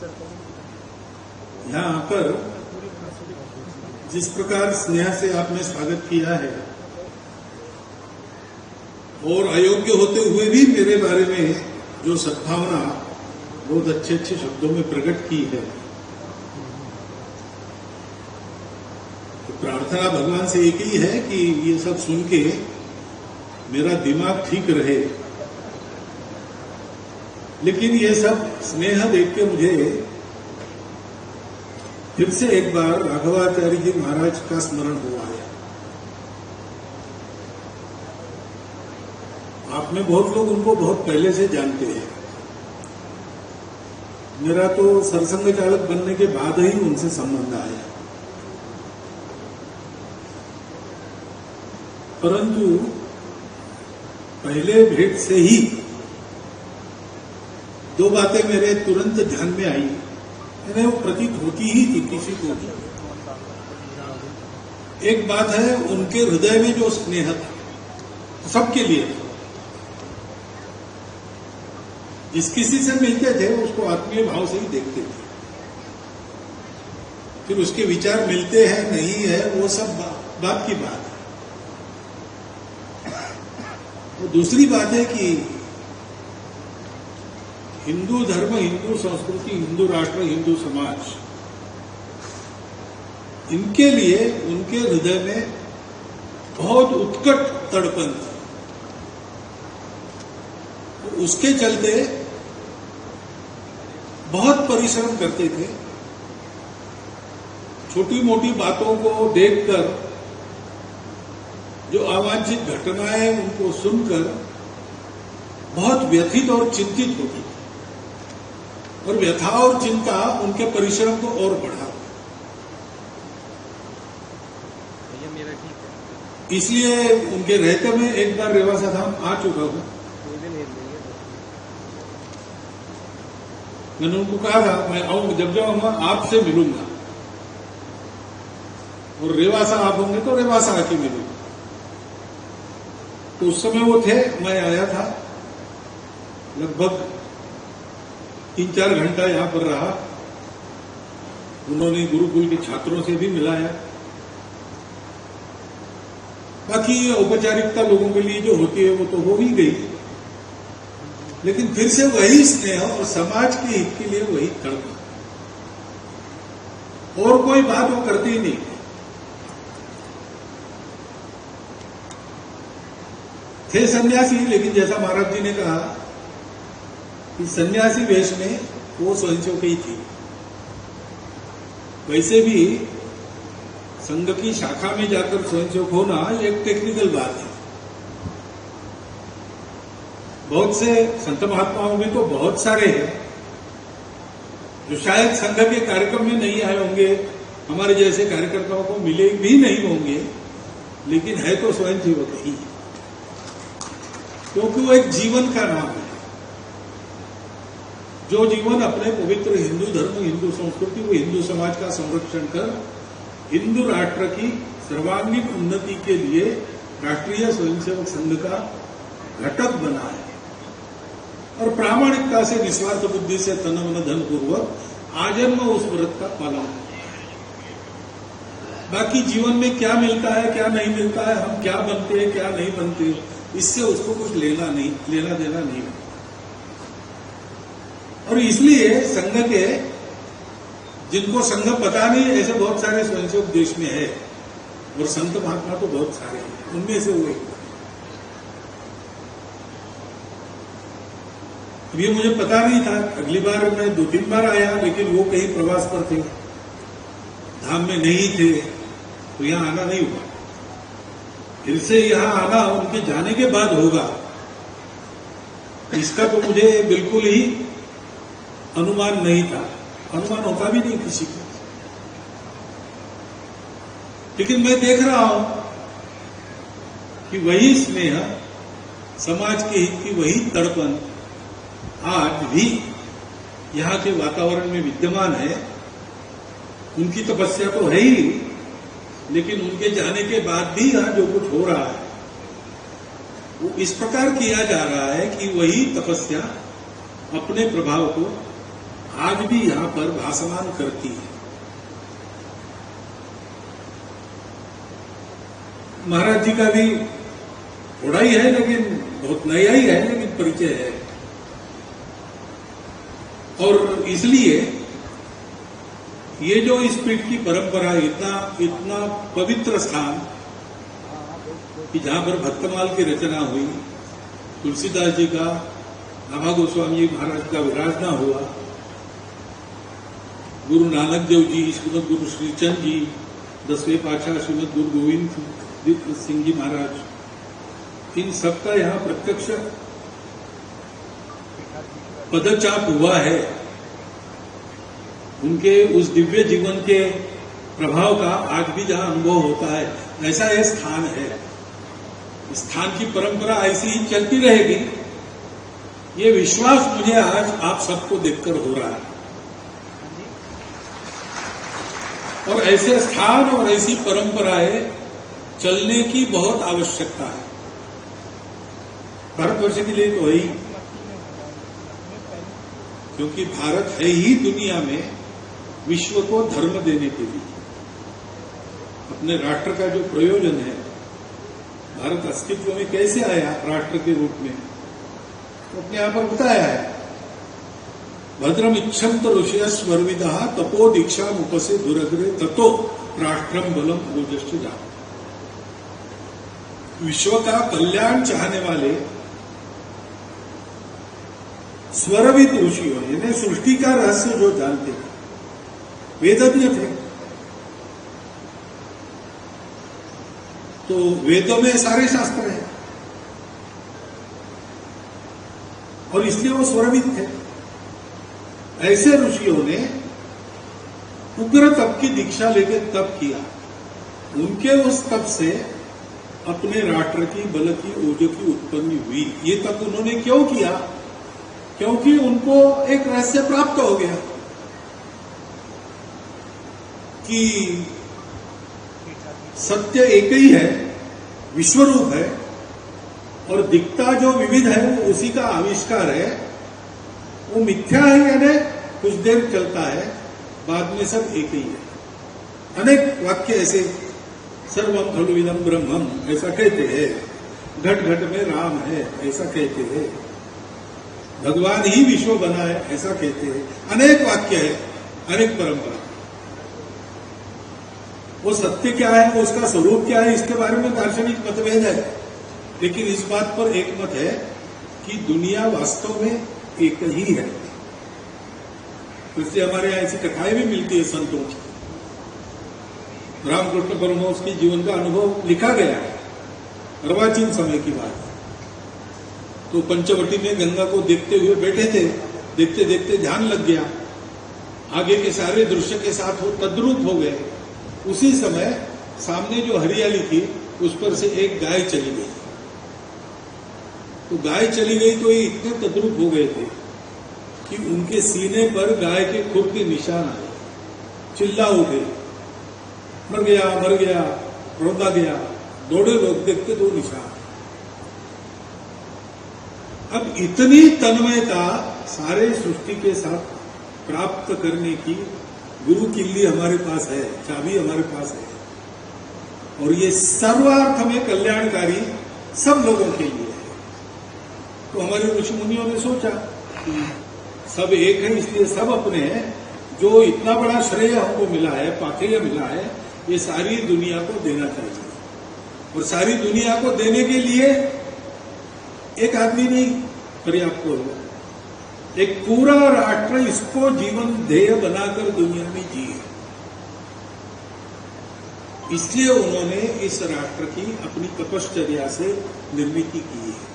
यहाँ आकर जिस प्रकार स्नेह से आपने स्वागत किया है और अयोग्य होते हुए भी मेरे बारे में जो सद्भावना बहुत अच्छे अच्छे शब्दों में प्रकट की है, तो प्रार्थना भगवान से एक ही है कि ये सब सुन के मेरा दिमाग ठीक रहे। लेकिन ये सब स्नेह देख के मुझे फिर से एक बार राघवाचार्य जी महाराज का स्मरण हुआ है। आप में बहुत लोग उनको बहुत पहले से जानते हैं। मेरा तो सरसंघ चालक बनने के बाद ही उनसे संबंध आया, परंतु पहले भेंट से ही दो बातें मेरे तुरंत ध्यान में आई, यानी वो प्रतीत होती ही थी किसी को भी। एक बात है, उनके हृदय में जो स्नेह था सबके लिए, जिस किसी से मिलते थे उसको आत्मीय भाव से ही देखते थे। फिर उसके विचार मिलते हैं नहीं है वो सब बात की बात है। तो दूसरी बात है कि हिंदू धर्म, हिंदू संस्कृति, हिंदू राष्ट्र, हिंदू समाज, इनके लिए उनके हृदय में बहुत उत्कट तड़पन था। तो उसके चलते बहुत परिश्रम करते थे। छोटी मोटी बातों को देखकर, जो अवांछित घटनाएं उनको सुनकर बहुत व्यथित और चिंतित होते थे, और व्यथा और चिंता उनके परिश्रम को और बढ़ा। इसलिए उनके रहते में एक बार रेवासा धाम आ चुका हूं। मैंने उनको कहा था मैं आऊंगा, जब जाऊंगा आपसे मिलूंगा, और रेवासा आप होंगे तो रेवासा आके मिलूंगा। तो उस समय वो थे, मैं आया था, लगभग 3-4 घंटा यहां पर रहा। उन्होंने गुरुकुल के छात्रों से भी मिलाया। बाकी औपचारिकता लोगों के लिए जो होती है वो तो हो ही गई, लेकिन फिर से वही स्नेह और समाज के हित के लिए वही तड़प, और कोई बात वो करती ही नहीं। थे सन्यासी, लेकिन जैसा महाराज जी ने कहा कि सन्यासी वेश में वो स्वयंसेवक ही थी। वैसे भी संघ की शाखा में जाकर स्वयंसेवक होना एक टेक्निकल बात है। बहुत से संत महात्माओं में तो बहुत सारे हैं जो शायद संघ के कार्यक्रम में नहीं आए होंगे, हमारे जैसे कार्यकर्ताओं को मिले भी नहीं होंगे, लेकिन है तो स्वयंसेवक ही, क्योंकि वो एक जीवन का नाम है। जो जीवन अपने पवित्र हिंदू धर्म, हिंदू संस्कृति व हिंदू समाज का संरक्षण कर हिंदू राष्ट्र की सर्वांगीण उन्नति के लिए राष्ट्रीय स्वयंसेवक संघ का घटक बना है, और प्रामाणिकता से, निस्वार्थ बुद्धि से, तन मन धन पूर्वक आजन्म उस व्रत का पालन करता है। बाकी जीवन में क्या मिलता है क्या नहीं मिलता है, हम क्या बनते हैं क्या नहीं बनते, इससे उसको कुछ लेना देना नहीं। और इसलिए संघ के, जिनको संघ पता नहीं, ऐसे बहुत सारे स्वयंसेवक देश में है, और संत महात्मा तो बहुत सारे हैं, उनमें से वो एक। ये मुझे पता नहीं था। अगली बार मैं 2-3 बार आया, लेकिन वो कहीं प्रवास पर थे, धाम में नहीं थे, तो यहां आना नहीं हुआ। फिर से यहां आना उनके जाने के बाद होगा, इसका तो मुझे बिल्कुल ही अनुमान नहीं था। अनुमान होता भी नहीं किसी को, लेकिन मैं देख रहा हूं कि वही स्नेह, समाज के हित की वही तड़पन आज भी यहां के वातावरण में विद्यमान है। उनकी तपस्या तो है ही, लेकिन उनके जाने के बाद भी यहां जो कुछ हो रहा है वो इस प्रकार किया जा रहा है कि वही तपस्या अपने प्रभाव को आज भी यहां पर भासमान करती है। महाराज जी का भी थोड़ा ही है, लेकिन बहुत नया ही है, लेकिन परिचय है। और इसलिए ये जो इस पीठ की परंपरा, इतना पवित्र स्थान कि जहां पर भक्तमाल की रचना हुई, तुलसीदास जी का, नाभा गोस्वामी जी महाराज का विराजना हुआ, गुरु नानक देव जी, श्रीमद गुरु श्रीचंद जी, 10वें पातशाह श्रीमद गुरु गोविंद सिंह जी महाराज, इन सबका यहाँ प्रत्यक्ष पदचाप हुआ है। उनके उस दिव्य जीवन के प्रभाव का आज भी जहां अनुभव होता है, ऐसा यह स्थान है। स्थान की परंपरा ऐसी ही चलती रहेगी, ये विश्वास मुझे आज आप सबको देखकर हो रहा है। और ऐसे स्थान और ऐसी परंपराएं चलने की बहुत आवश्यकता है। भारतवर्ष के लिए तो है ही, क्योंकि भारत है ही दुनिया में विश्व को धर्म देने के लिए। अपने राष्ट्र का जो प्रयोजन है, भारत अस्तित्व में कैसे आया राष्ट्र के रूप में, तो अपने यहां पर बताया है। भद्रम इच्छन्त ऋषय स्वर्विदा तपो दीक्षा उपसे दुरग्रे ततो राष्ट्रम बलम ओजश्च जा। विश्व का कल्याण चाहने वाले स्वरविद ऋषियों ने, सृष्टि का रहस्य जो जानते थे, वेदज्ञ थे, तो वेदों में सारे शास्त्र हैं और इसलिए वो स्वरविद थे। ऐसे ऋषियों ने उग्र तप की दीक्षा लेकर तप किया। उनके उस तप से अपने राष्ट्र की बल की ऊर्जा की उत्पत्ति हुई। ये तप उन्होंने क्यों किया? क्योंकि उनको एक रहस्य प्राप्त हो गया कि सत्य एक ही है, विश्वरूप है, और दिखता जो विविध है वो उसी का आविष्कार है। वो मिथ्या है, यानी कुछ देर चलता है, बाद में सब एक ही है। अनेक वाक्य ऐसे, सर्वम खलु इदं ब्रह्मम ऐसा कहते हैं, घट घट में राम है ऐसा कहते हैं, भगवान ही विश्व बना है ऐसा कहते हैं। अनेक वाक्य है, अनेक परंपरा। वो सत्य क्या है, वो उसका स्वरूप क्या है, इसके बारे में दार्शनिक मतभेद है, लेकिन इस बात पर एक मत है कि दुनिया वास्तव में एक ही है। इसलिए हमारे यहां ऐसी कथाएं भी मिलती है संतों की। रामकृष्ण परमहंस के जीवन का अनुभव लिखा गया है, अर्वाचीन समय की बात है। तो पंचवटी में गंगा को देखते हुए बैठे थे, देखते देखते ध्यान लग गया, आगे के सारे दृश्य के साथ वो तद्रूप हो गए। उसी समय सामने जो हरियाली थी उस पर से एक गाय चली गई। तो गाय चली गई तो ये इतने तद्रूप हो गए थे कि उनके सीने पर गाय के खुर के निशान आए। चिल्ला उठे, मर गया, रोंदा गया, दौड़े लोग, देखते दो निशान। अब इतनी तन्मयता सारे सृष्टि के साथ प्राप्त करने की गुरु किल्ली हमारे पास है, चाबी हमारे पास है, और ये सर्वार्थ में कल्याणकारी सब लोगों के लिए है। तो हमारे ऋषि मुनियों ने सोचा कि सब एक है, इसलिए सब अपने हैं। जो इतना बड़ा श्रेय हमको मिला है, पाथेय मिला है, ये सारी दुनिया को देना चाहिए। और सारी दुनिया को देने के लिए एक आदमी नहीं पर्याप्त होगा, एक पूरा राष्ट्र इसको जीवन ध्येय बनाकर दुनिया में जिए। इसलिए उन्होंने इस राष्ट्र की अपनी तपश्चर्या से निर्मित की है।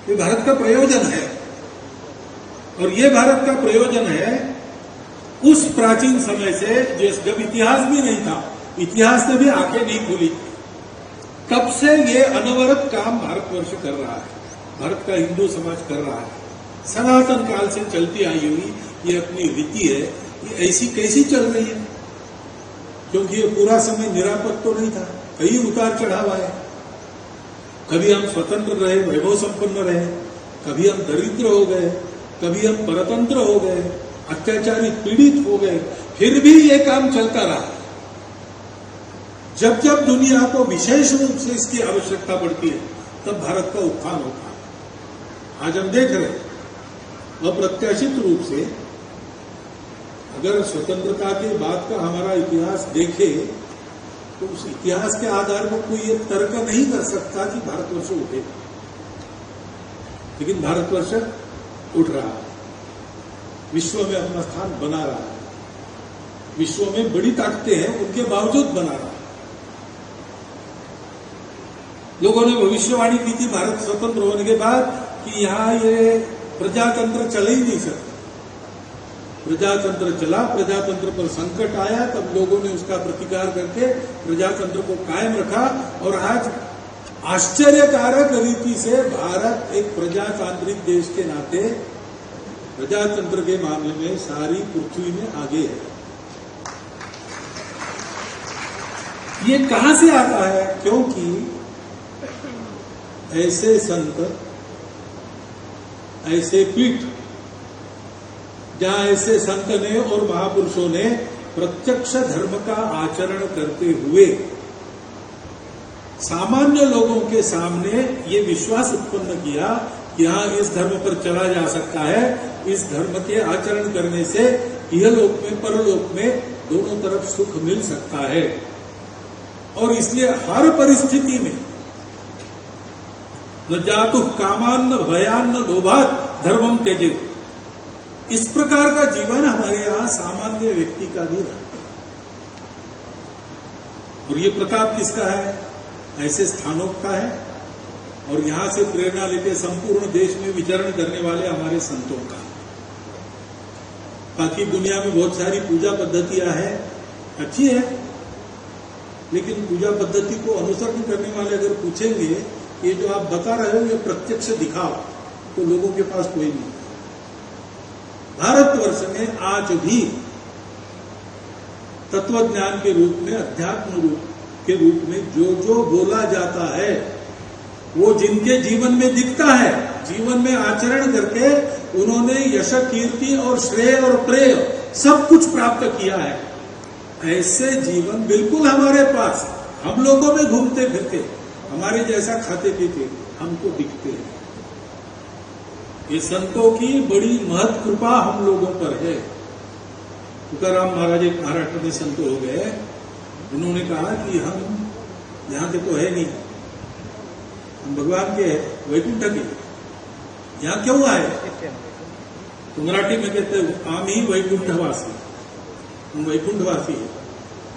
ये भारत का प्रयोजन है, और ये भारत का प्रयोजन है उस प्राचीन समय से जब इतिहास भी नहीं था, इतिहास ने भी आंखें नहीं खोली, तब से ये अनवरत काम भारतवर्ष कर रहा है, भारत का हिंदू समाज कर रहा है। सनातन काल से चलती आई हुई ये अपनी रीति है। ये ऐसी कैसी चल रही है? क्योंकि ये पूरा समय निरापद तो नहीं था, कई उतार चढ़ाव आए। कभी हम स्वतंत्र रहे, वैभव संपन्न रहे, कभी हम दरिद्र हो गए, कभी हम परतंत्र हो गए, अत्याचारी पीड़ित हो गए, फिर भी ये काम चलता रहा। जब जब दुनिया को विशेष रूप से इसकी आवश्यकता पड़ती है तब भारत का उत्थान होता है। आज हम देख रहे हैं अप्रत्याशित रूप से, अगर स्वतंत्रता के बाद का हमारा इतिहास देखे तो उस इतिहास के आधार पर कोई ये तर्क नहीं कर सकता कि भारतवर्ष उठेगा, लेकिन भारतवर्ष उठ रहा है, विश्व में अपना स्थान बना रहा है, विश्व में बड़ी ताकतें हैं उनके बावजूद बना रहा है। लोगों ने भविष्यवाणी की थी भारत स्वतंत्र होने के बाद कि यहां ये प्रजातंत्र चल ही नहीं सकता। प्रजातंत्र चला, प्रजातंत्र पर संकट आया, तब लोगों ने उसका प्रतिकार करके प्रजातंत्र को कायम रखा और आज आश्चर्यकारक रीति से भारत एक प्रजातांत्रिक देश के नाते प्रजातंत्र के मामले में सारी पृथ्वी में आगे है। ये कहां से आता है? क्योंकि ऐसे संत, ऐसे पीठ, जहां ऐसे संत ने और महापुरुषों ने प्रत्यक्ष धर्म का आचरण करते हुए सामान्य लोगों के सामने ये विश्वास उत्पन्न किया कि हाँ, इस धर्म पर चला जा सकता है, इस धर्म के आचरण करने से इहलोक में परलोक में दोनों तरफ सुख मिल सकता है। और इसलिए हर परिस्थिति में न जातु कामान न भयान न लोभात धर्मम त्यजेत, इस प्रकार का जीवन हमारे यहां सामान्य व्यक्ति का भी रहा। और ये प्रताप किसका है? ऐसे स्थानों का है और यहां से प्रेरणा लेकर संपूर्ण देश में विचरण करने वाले हमारे संतों का। बाकी दुनिया में बहुत सारी पूजा पद्धतियां हैं, अच्छी है, लेकिन पूजा पद्धति को अनुसरण करने वाले अगर पूछेंगे ये जो आप बता रहे हो ये प्रत्यक्ष दिखाओ, तो लोगों के पास कोई नहीं। भारतवर्ष में आज भी तत्वज्ञान के रूप में, अध्यात्म रूप के रूप में जो जो बोला जाता है वो जिनके जीवन में दिखता है, जीवन में आचरण करके उन्होंने यश, कीर्ति और श्रेय और प्रेय सब कुछ प्राप्त किया है, ऐसे जीवन बिल्कुल हमारे पास, हम लोगों में घूमते फिरते, हमारे जैसा खाते पीते हमको दिखते हैं। ये संतों की बड़ी महत् कृपा हम लोगों पर है। तुकाराम महाराज एक महाराष्ट्र में संत हो गए, उन्होंने कहा कि हम यहां के तो है नहीं, हम भगवान के वैकुंठ के, यहां क्यों आए? तो मराठी में कहते हैं आम्ही वैकुंठवासी, हम वैकुंठवासी है,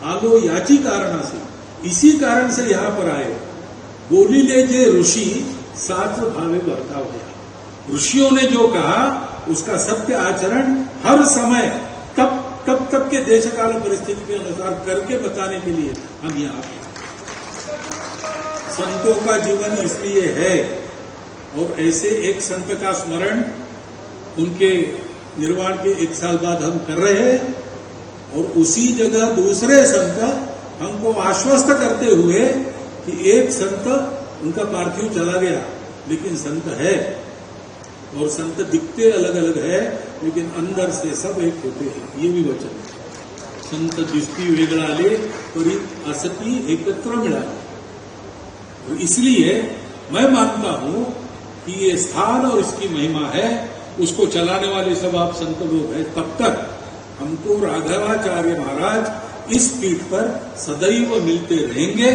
आलो याची कारणासी, इसी कारण से यहां पर आए। बोलिले जे ऋषि साच भावे बर्ताव गया, ऋषियों ने जो कहा उसका सत्य आचरण हर समय तब के देश काल परिस्थिति के अनुसार करके बताने के लिए हम यहाँ आए। संतों का जीवन इसलिए है, और ऐसे एक संत का स्मरण उनके निर्वाण के 1 साल बाद हम कर रहे हैं, और उसी जगह दूसरे संत हमको आश्वस्त करते हुए कि एक संत उनका पार्थिव चला गया लेकिन संत है, और संत दिखते अलग अलग है लेकिन अंदर से सब एक होते हैं। ये भी वचन है, संत दिसती वेगळाले परी असती एकत्र मिळाले। तो इसलिए मैं मानता हूं कि ये स्थान और इसकी महिमा है, उसको चलाने वाले सब आप संत लोग हैं। तब तक हमको राघवाचार्य महाराज इस पीठ पर सदैव मिलते रहेंगे,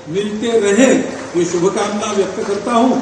मिलते रहे, ये शुभकामना व्यक्त करता हूं।